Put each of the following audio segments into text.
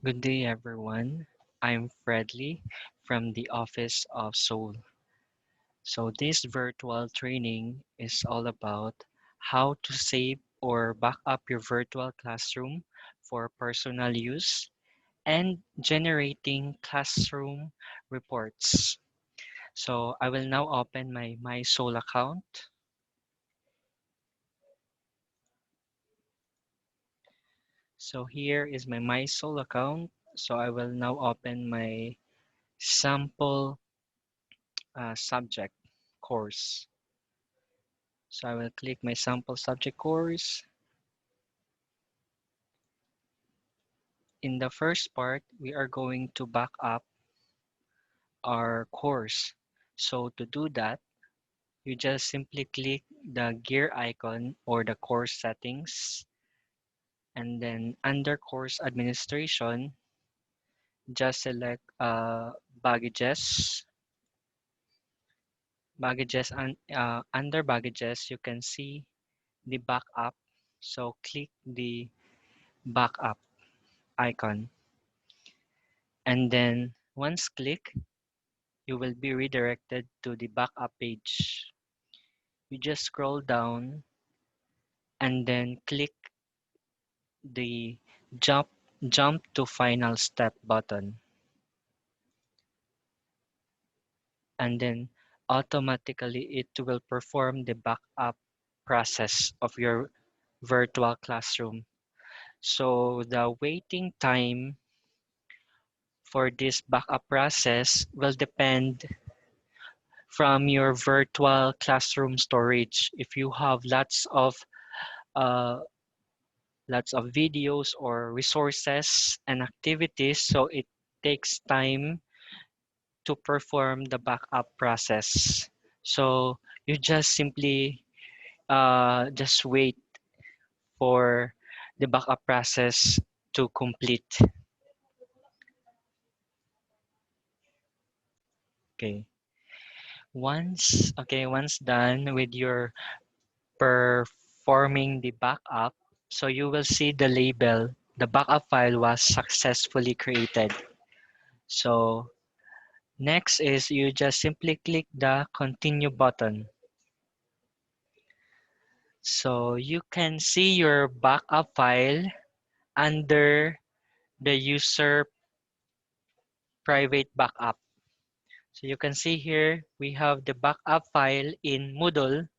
Good day, everyone. I'm Fredly from the Office of Soul. So, this virtual training is all about how to save or back up your virtual classroom for personal use and generating classroom reports. So, I will now open my Soul account. So, here is my Soul account. So, I will now open my sample subject course. So I will click my sample subject course. In the first part, we are going to back up our course. So to do that, you just simply click the gear icon or the course settings. And then under course administration, just select baggages. Baggages and under baggages, you can see the backup. So click the backup icon. And then once click, you will be redirected to the backup page. You just scroll down and then click the jump jump to final step button, and then automatically it will perform the backup process of your virtual classroom. So the waiting time for this backup process will depend from your virtual classroom storage. If you have uh, lots of videos or resources and activities, so it takes time to perform the backup process. So you just simply just wait for the backup process to complete. Okay. Once done with your performing the backup, so you will see the label, the backup file was successfully created. So next is you just simply click the continue button. So you can see your backup file under the user private backup. So you can see here we have the backup file in Moodle.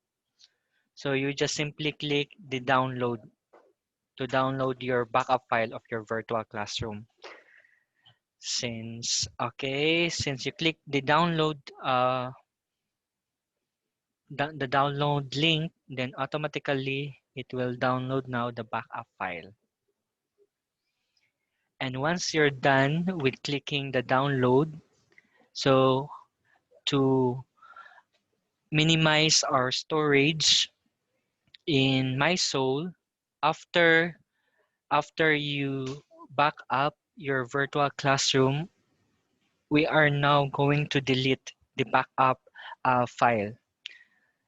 So you just simply click the download to download your backup file of your virtual classroom. Since you click the download link, then automatically it will download now the backup file. And once you're done with clicking the download, so to minimize our storage in MySoul, after after you back up your virtual classroom, we are now going to delete the backup file.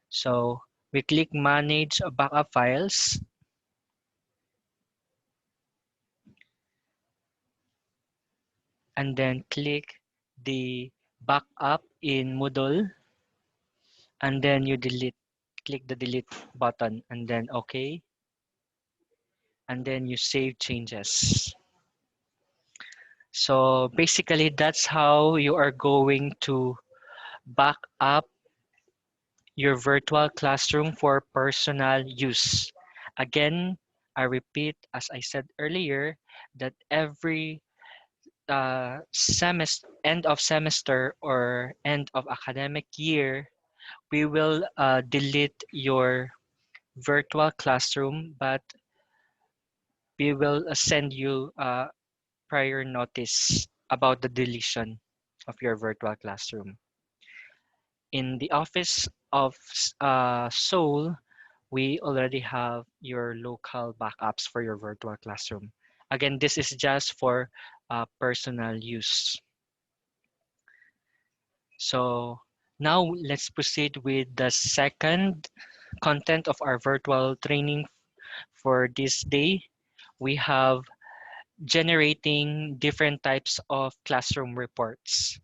So we click manage backup files, and then click the backup in Moodle, and then you click the delete button, and then OK, and then you save changes. So basically, that's how you are going to back up your virtual classroom for personal use. Again, I repeat, as I said earlier, that every end of semester or end of academic year, we will delete your virtual classroom, but we will send you prior notice about the deletion of your virtual classroom. In the office of Seoul, we already have your local backups for your virtual classroom. Again, this is just for personal use. So now let's proceed with the second content of our virtual training for this day. We have generating different types of classroom reports.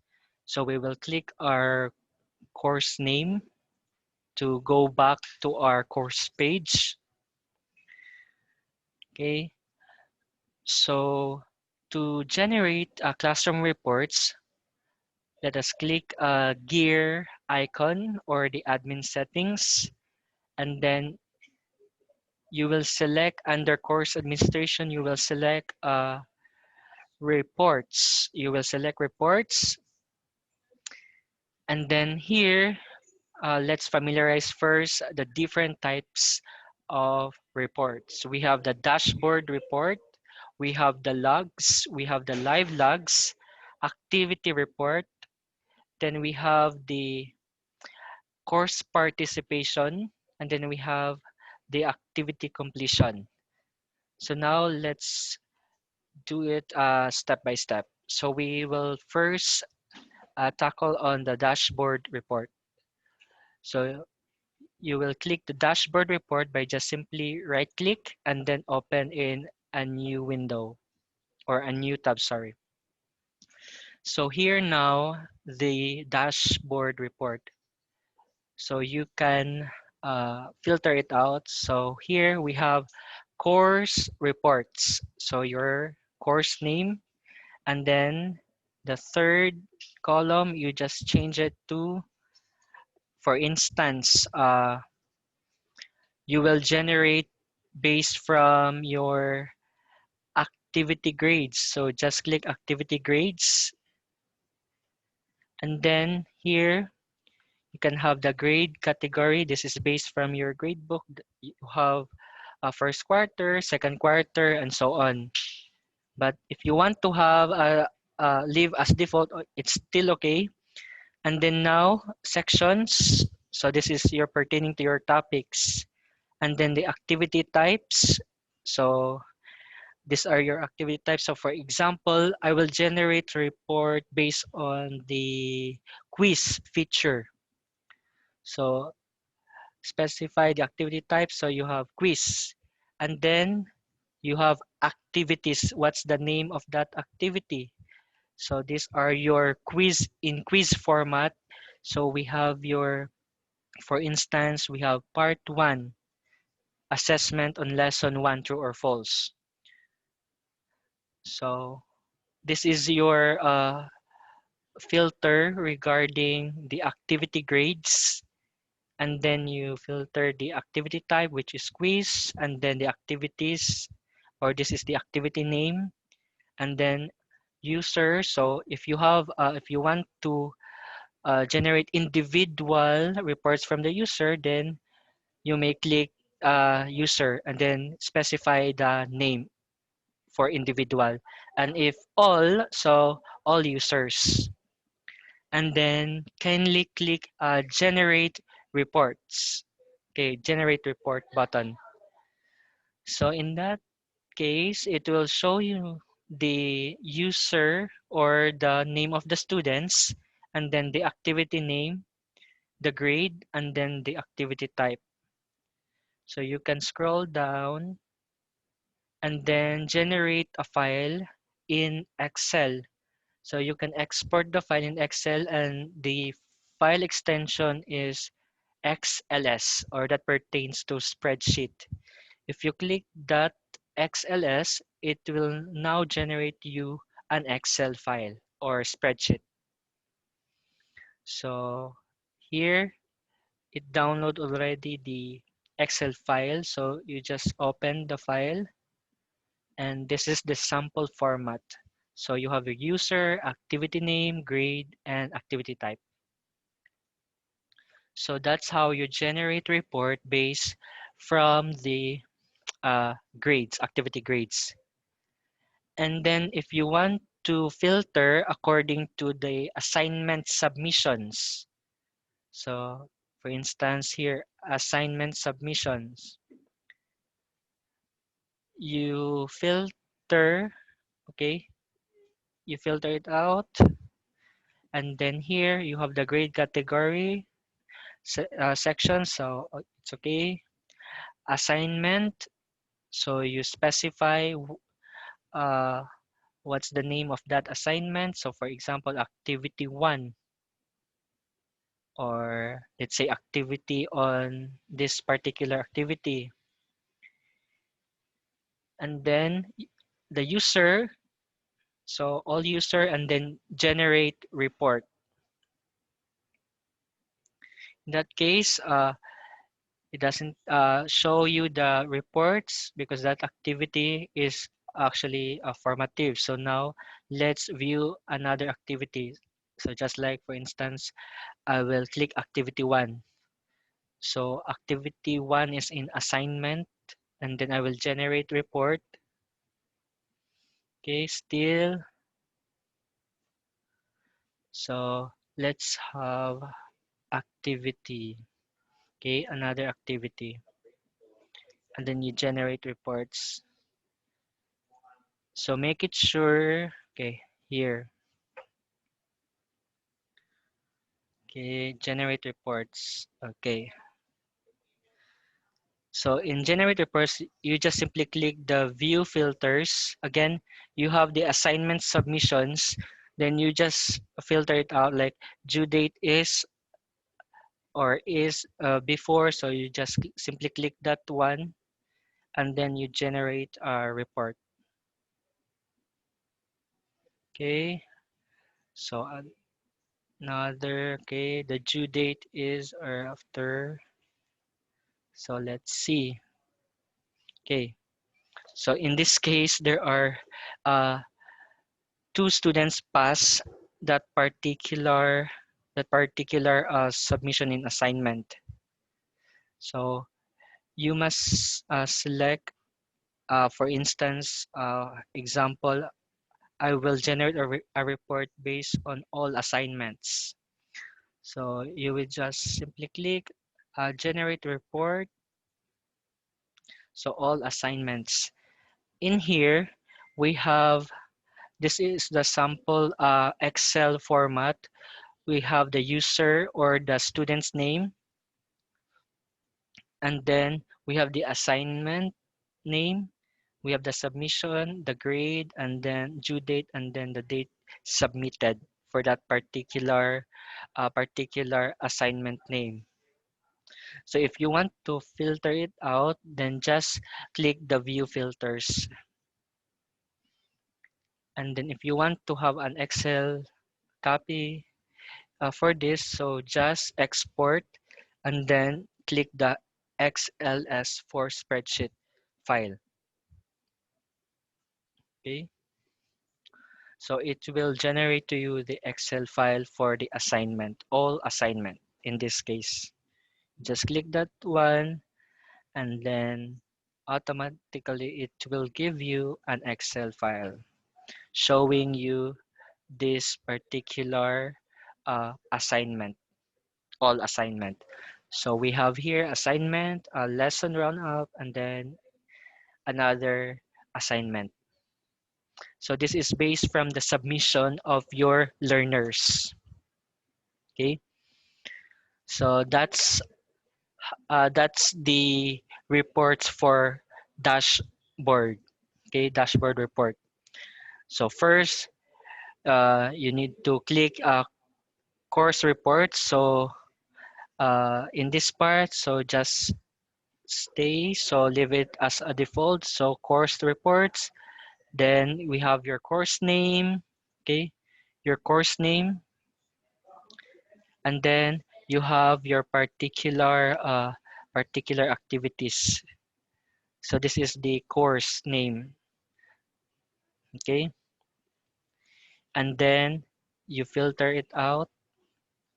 So we will click our course name to go back to our course page. Okay, so to generate classroom reports, let us click gear icon or the admin settings, and then you will select under course administration, you will select reports. You will select reports, and then here, let's familiarize first the different types of reports. We have the dashboard report, we have the logs, we have the live logs, activity report, then we have the course participation, and then we have the activity completion. So now let's do it step by step. So we will first tackle on the dashboard report. So you will click the dashboard report by just simply right click and then open in a new window or a new tab, sorry. So here now the dashboard report. So you can filter it out. So here we have course reports. So your course name, and then the third column, you just change it to, for instance, you will generate based from your activity grades. So just click activity grades. And then here you can have the grade category. This is based from your grade book. You have a first quarter, second quarter, and so on. But if you want to have leave as default, it's still okay. And then now sections. So this is your pertaining to your topics. And then the activity types. So these are your activity types. So for example, I will generate a report based on the quiz feature. So specify the activity type. So you have quiz, and then you have activities. What's the name of that activity? So these are your quiz in quiz format. So we have your, for instance, we have part one, assessment on lesson one, true or false. So this is your filter regarding the activity grades, and then you filter the activity type, which is quiz, and then the activities, or this is the activity name, and then user. So if you have if you want to generate individual reports from the user, then you may click user and then specify the name for individual, and if all, so all users, and then kindly click generate reports. Okay, generate report button. So in that case, it will show you the user or the name of the students, and then the activity name, the grade, and then the activity type. So you can scroll down and then generate a file in Excel. So you can export the file in Excel, and the file extension is XLS, or that pertains to spreadsheet. If you click that XLS, it will now generate you an Excel file or spreadsheet. So here it download already the Excel file. So you just open the file, and this is the sample format. So you have your user, activity name, grade, and activity type. So that's how you generate report based from the grades, activity grades. And then if you want to filter according to the assignment submissions. So for instance here, assignment submissions, you filter, okay, you filter it out, and then here you have the grade category section, so it's okay. Assignment, so you specify what's the name of that assignment. So for example, activity 1, or let's say activity on this particular activity. And then the user, so all user, and then generate report. In that case, it doesn't show you the reports because that activity is actually formative. So now let's view another activity. So just like for instance, I will click activity 1. So activity 1 is in assignment, and then I will generate report. Okay, still. So let's have activity. Okay, another activity. And then you generate reports. So make it sure, okay, here. Okay, generate reports. Okay. So in generate reports, you just simply click the view filters. Again, you have the assignment submissions. Then you just filter it out like due date is or is before. So you just simply click that one and then you generate a report. Okay. So another, okay, the due date is or after. So let's see. Okay. So in this case, there are uh, 2 students pass that particular submission in assignment. So you must select, for instance, example, I will generate a report based on all assignments. So you will just simply click generate report. So all assignments. In here, we have, this is the sample Excel format. We have the user or the student's name, and then we have the assignment name, we have the submission, the grade, and then due date, and then the date submitted for that particular assignment name. So if you want to filter it out, then just click the view filters. And then if you want to have an Excel copy for this, so just export and then click the XLS for spreadsheet file. Okay, so it will generate to you the Excel file for the assignment, all assignment in this case. Just click that one and then automatically it will give you an Excel file showing you this particular assignment, all assignment. So we have here assignment, a lesson roundup, and then another assignment. So this is based from the submission of your learners. Okay, so that's the reports for dashboard. Okay, dashboard report. So first, you need to click course reports. So in this part, so just stay. So leave it as a default. So course reports. Then we have your course name. Okay, your course name, and then you have your particular activities. So this is the course name. Okay, and then you filter it out.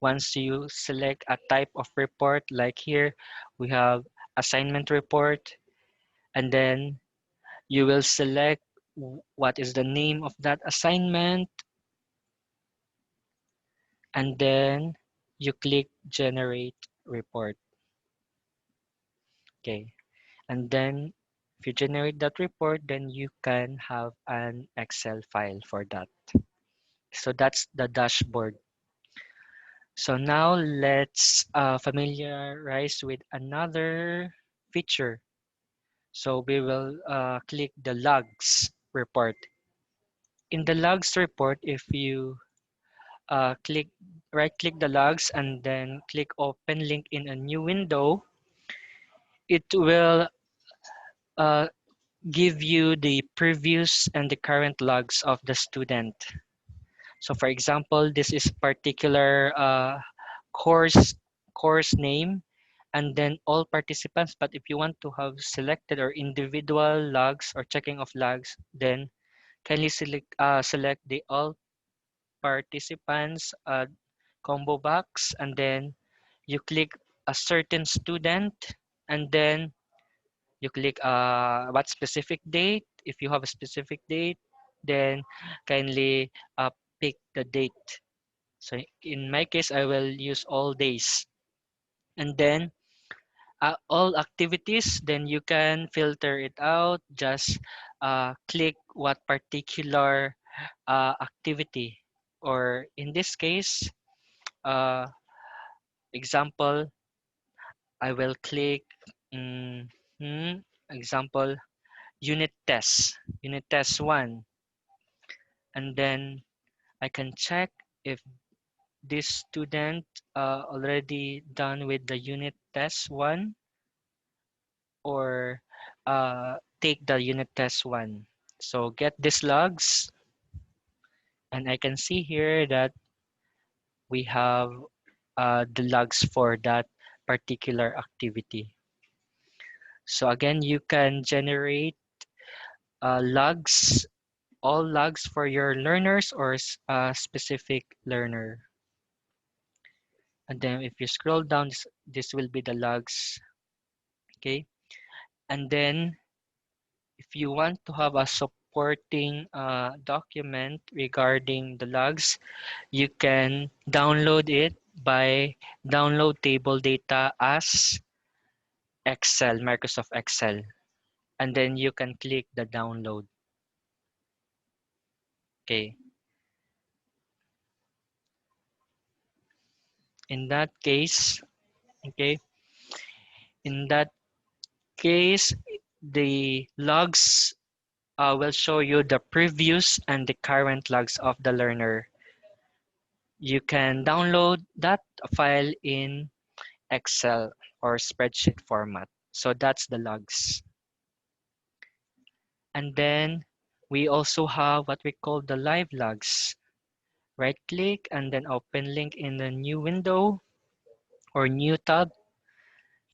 Once you select a type of report, like here we have assignment report, and then you will select what is the name of that assignment, and then you click generate report. Okay, and then if you generate that report, then you can have an Excel file for that. So that's the dashboard. So now let's familiarize with another feature. So we will click the logs. report. In the logs report, if you right click the logs and then click open link in a new window, it will uh, give you the previous and the current logs of the student. So for example, this is particular course course name and then all participants. But if you want to have selected or individual logs or checking of logs, then kindly select the all participants combo box, and then you click a certain student, and then you click what specific date. If you have a specific date, then kindly pick the date. So in my case, I will use all days. And then all activities, then you can filter it out. Just click what particular activity, or in this case, uh, example, I will click example unit test 1, and then I can check if this student already done with the unit test 1 or take the unit test 1. So get these logs, and I can see here that we have the logs for that particular activity. So again, you can generate logs, all logs for your learners or a specific learner. And then if you scroll down, this will be the logs. Okay. And then if you want to have a supporting document regarding the logs, you can download it by download table data as Excel, Microsoft Excel. And then you can click the download. Okay. In that case, okay, in that case, the logs will show you the previous and the current logs of the learner. You can download that file in Excel or spreadsheet format. So that's the logs. And then we also have what we call the live logs. Right click and then open link in the new window or new tab.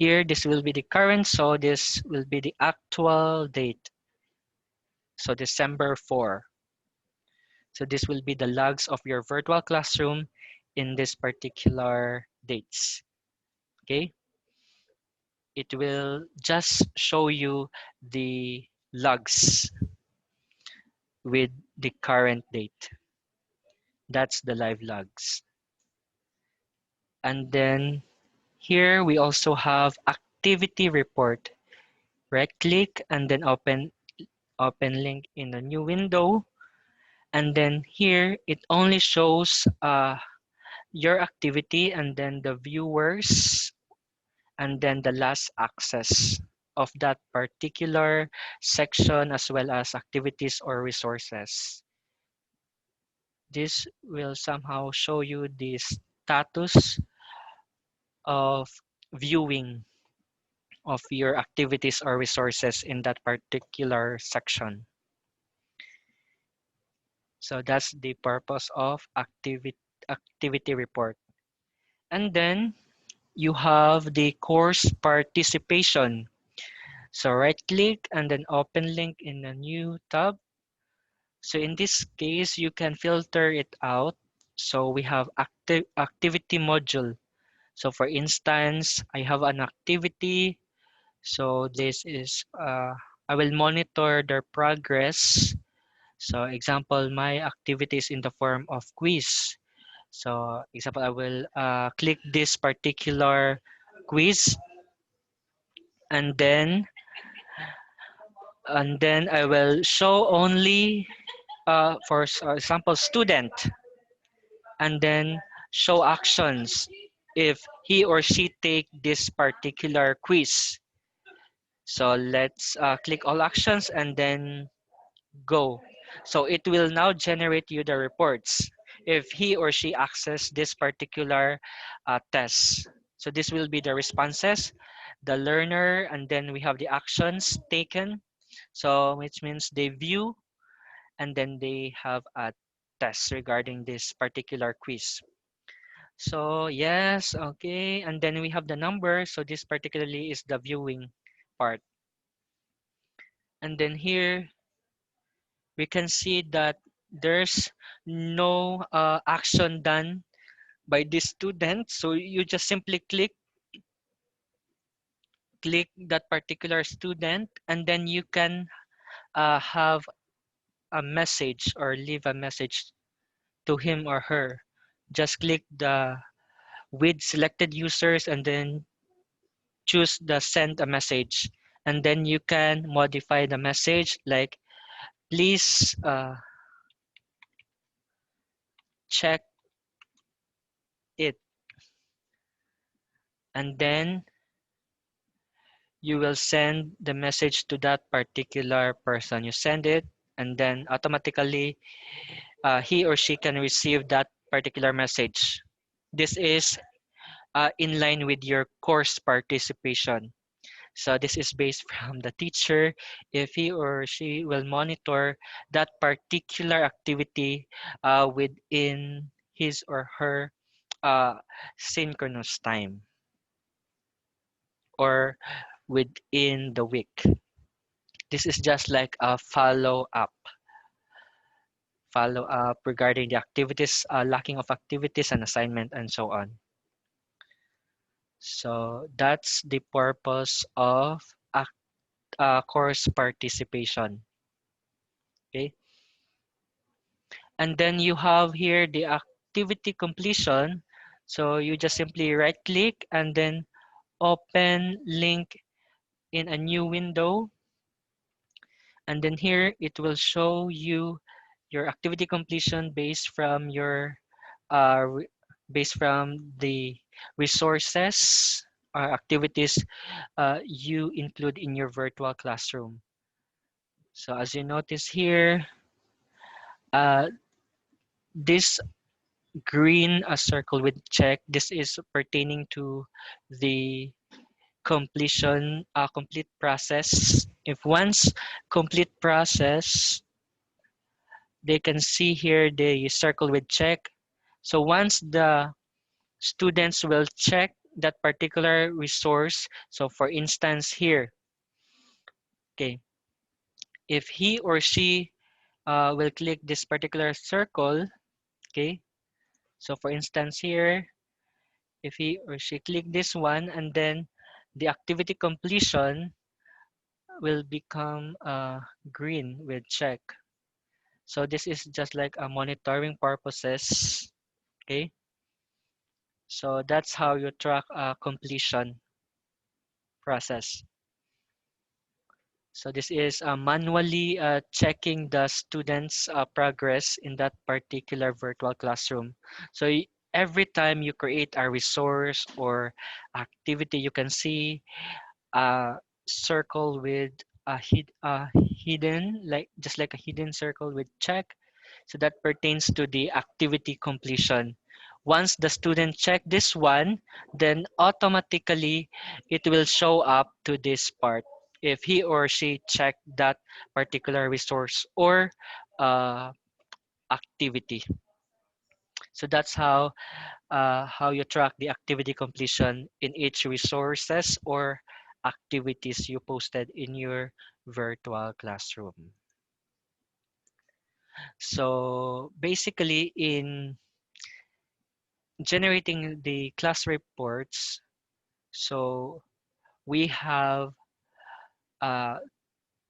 Here, this will be the current, so this will be the actual date. So December 4. So this will be the logs of your virtual classroom in this particular dates. Okay. It will just show you the logs with the current date. That's the live logs. And then here we also have activity report. Right click and then open link in a new window. And then here it only shows your activity and then the viewers and then the last access of that particular section as well as activities or resources. This will somehow show you the status of viewing of your activities or resources in that particular section. So that's the purpose of activity report. And then you have the course participation. So right click and then open link in a new tab. So in this case, you can filter it out. So we have activity module. So for instance, I have an activity. So this is, I will monitor their progress. So example, my activity is in the form of quiz. So example, I will click this particular quiz, and then I will show only for example student, and then show actions if he or she take this particular quiz. So let's click all actions and then go. So it will now generate you the reports if he or she access this particular test. So this will be the responses, the learner, and then we have the actions taken. So which means they view and then they have a test regarding this particular quiz. So yes, okay, and then we have the number. So this particularly is the viewing part. And then here we can see that there's no action done by this student. So you just simply click that particular student, and then you can have a message or leave a message to him or her. Just click the with selected users and then choose the send a message, and then you can modify the message like please check it, and then you will send the message to that particular person. You send it, and then automatically he or she can receive that particular message. This is in line with your course participation. So this is based from the teacher if he or she will monitor that particular activity within his or her uh, synchronous time or within the week. This is just like a follow up regarding the activities, lacking of activities and assignment and so on. So that's the purpose of course participation. Okay. And then you have here the activity completion. So you just simply right click and then open link in a new window. And then here it will show you your activity completion uh, re- based from the resources or activities you include in your virtual classroom. So as you notice here, uh, this green circle with check, this is pertaining to the complete process. If once complete process, they can see here the circle with check. So once the students will check that particular resource, so for instance here, okay, if he or she will click this particular circle, okay, so for instance here, if he or she click this one and then the activity completion will become green with check. So this is just like a monitoring purposes, okay? So that's how you track a completion process. So this is manually checking the students' progress in that particular virtual classroom. So every time you create a resource or activity, you can see a circle with a hidden, like just like a hidden circle with check. So that pertains to the activity completion. Once the student check this one, then automatically it will show up to this part if he or she checked that particular resource or uh, activity. So that's how you track the activity completion in each resources or activities you posted in your virtual classroom. So basically in generating the class reports, so we have a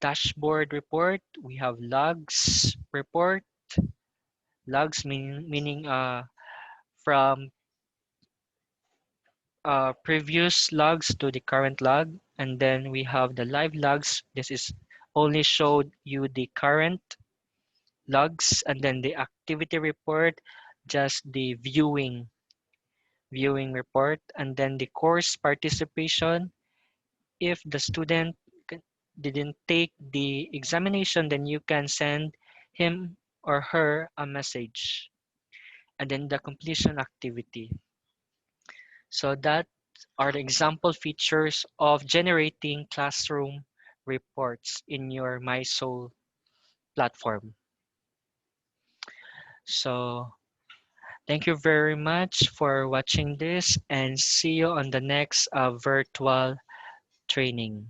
dashboard report, we have logs report, meaning from previous logs to the current log, and then we have the live logs. This is only showed you the current logs, and then the activity report, just the viewing report, and then the course participation if the student didn't take the examination, then you can send him or her a message, and then the completion activity. So that are the example features of generating classroom reports in your MySoul platform. So thank you very much for watching this, and see you on the next virtual training.